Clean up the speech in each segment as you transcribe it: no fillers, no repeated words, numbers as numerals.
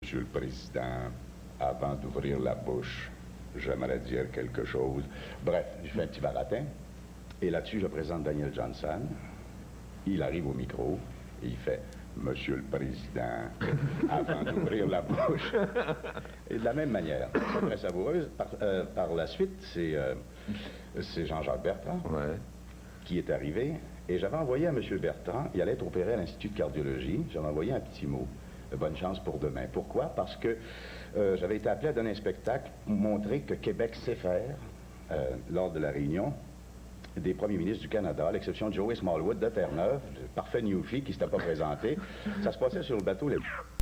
Monsieur le Président, avant d'ouvrir la bouche, j'aimerais dire quelque chose. Bref, je fais un petit baratin. Et là-dessus, je présente Daniel Johnson. Il arrive au micro et il fait « Monsieur le Président, avant d'ouvrir la bouche ». Et de la même manière, très savoureuse. Par la suite, c'est Jean-Jacques Bertrand qui est arrivé. Et j'avais envoyé à M. Bertrand, il allait être opéré à l'Institut de cardiologie, j'avais envoyé un petit mot. Bonne chance pour demain. Pourquoi? Parce que j'avais été appelé à donner un spectacle, montrer que Québec sait faire, lors de la réunion des premiers ministres du Canada, à l'exception de Joey Smallwood de Terre-Neuve, le parfait Newfie qui ne s'était pas présenté. Ça se passait sur le bateau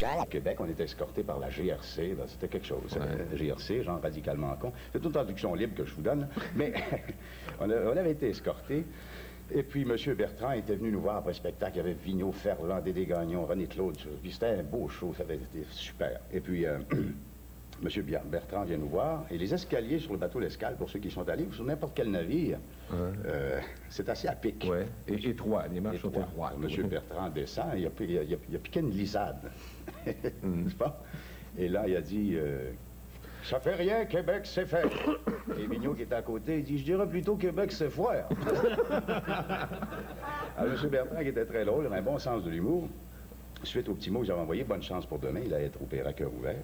à Québec. On était escorté par la GRC. C'était quelque chose. GRC, genre radicalement con. C'est une traduction libre que je vous donne. Mais on avait été escortés. Et puis, M. Bertrand était venu nous voir après le spectacle. Il y avait Vigneault, Ferland, Dédé Gagnon, René Claude. Puis c'était un beau show, ça avait été super. Et puis, M. Bertrand vient nous voir. Et les escaliers sur le bateau L'Escale, pour ceux qui sont allés, ou sur n'importe quel navire, c'est assez à pic. Oui, et étroit, les marches sont étroites. M. Bertrand descend, il a piqué une glissade. N'est-ce pas? Et là, il a dit... ça fait rien, Québec sait faire. Et Vigneault qui était à côté, il dit, je dirais plutôt Québec sait faire. Alors, M. Bertrand, qui était très drôle, il avait un bon sens de l'humour, suite au petit mot que j'avais envoyé, bonne chance pour demain, il allait être opéré à cœur ouvert,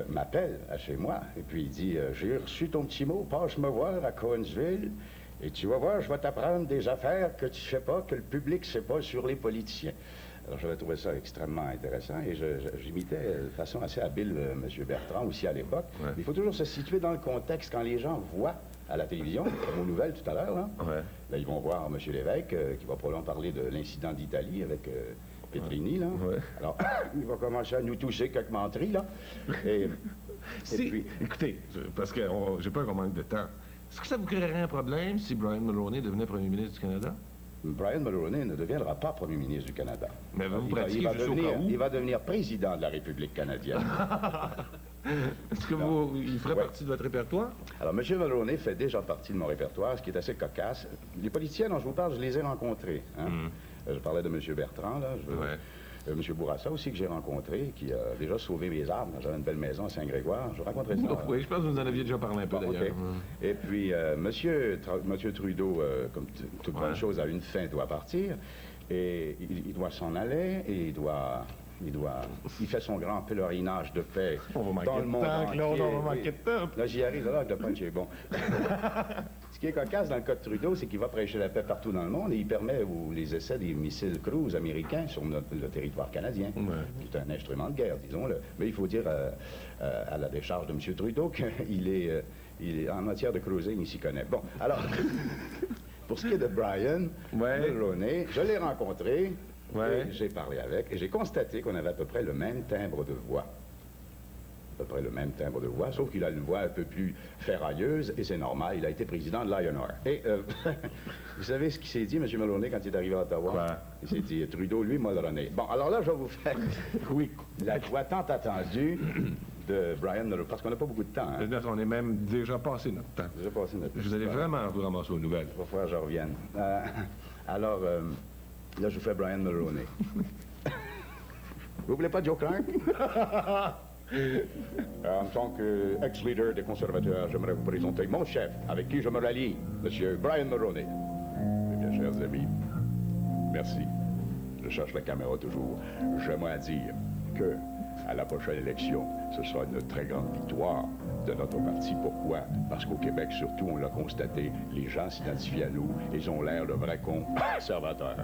m'appelle à chez moi, et puis il dit, j'ai reçu ton petit mot, passe me voir à Cohensville, et tu vas voir, je vais t'apprendre des affaires que tu sais pas, que le public sait pas sur les politiciens. Alors, j'avais trouvé ça extrêmement intéressant et j'imitais de façon assez habile M. Bertrand aussi à l'époque. Il faut toujours se situer dans le contexte quand les gens voient à la télévision, comme aux nouvelles tout à l'heure, là, ils vont voir M. Lévesque qui va probablement parler de l'incident d'Italie avec Petrini, là. Alors, il va commencer à nous toucher quelques menteries, là. Et puis... Écoutez, parce que j'ai peur qu'on manque de temps. Est-ce que ça vous créerait un problème si Brian Mulroney devenait premier ministre du Canada? Brian Mulroney ne deviendra pas premier ministre du Canada. Mais vous pratiquez jusqu'au cas où? Il va devenir président de la République canadienne. Est-ce que il ferait partie de votre répertoire? Alors, M. Mulroney fait déjà partie de mon répertoire, ce qui est assez cocasse. Les politiciens dont je vous parle, je les ai rencontrés. Hein? Je parlais de M. Bertrand, là. M. Bourassa aussi, que j'ai rencontré, qui a déjà sauvé mes arbres. J'avais une belle maison à Saint-Grégoire. Je rencontrais ça. Oui, je pense que vous en aviez déjà parlé un peu, d'ailleurs. Et puis, M. Trudeau, comme toute bonne chose, a une fin, doit partir. Et il doit s'en aller, et il fait son grand pèlerinage de paix dans le monde entier. On va manquer de temps. Là, j'y arrive, là, que le punch est bon. Ce qui est cocasse dans le cas de Trudeau, c'est qu'il va prêcher la paix partout dans le monde et il permet les essais des missiles cruise américains sur le territoire canadien, qui est un instrument de guerre, disons-le. Mais il faut dire à la décharge de M. Trudeau qu'il est en matière de cruising, il s'y connaît. Bon, alors, pour ce qui est de Brian Mulroney, je l'ai rencontré, j'ai parlé avec, et j'ai constaté qu'on avait à peu près le même timbre de voix. Sauf qu'il a une voix un peu plus ferrailleuse, et c'est normal, il a été président de Lionheart. Et vous savez ce qu'il s'est dit, M. Mulroney, quand il est arrivé à Ottawa? Il s'est dit, Trudeau, lui, Mulroney. Bon, alors là, je vais vous faire la voix tant attendue de Brian Mulroney, parce qu'on n'a pas beaucoup de temps. Hein? On est même déjà passé notre temps. Vous allez vraiment vous ramasser aux nouvelles. Il va falloir que je revienne. Alors, là, je vous fais Brian Mulroney. Vous voulez pas Joe Clark? En tant qu'ex-leader des conservateurs, j'aimerais vous présenter mon chef, avec qui je me rallie, M. Brian Mulroney. Eh bien, chers amis, merci. Je cherche la caméra toujours. J'aimerais dire que, à la prochaine élection, ce sera une très grande victoire de notre parti. Pourquoi? Parce qu'au Québec, surtout, on l'a constaté, les gens s'identifient à nous, ils ont l'air de vrais conservateurs.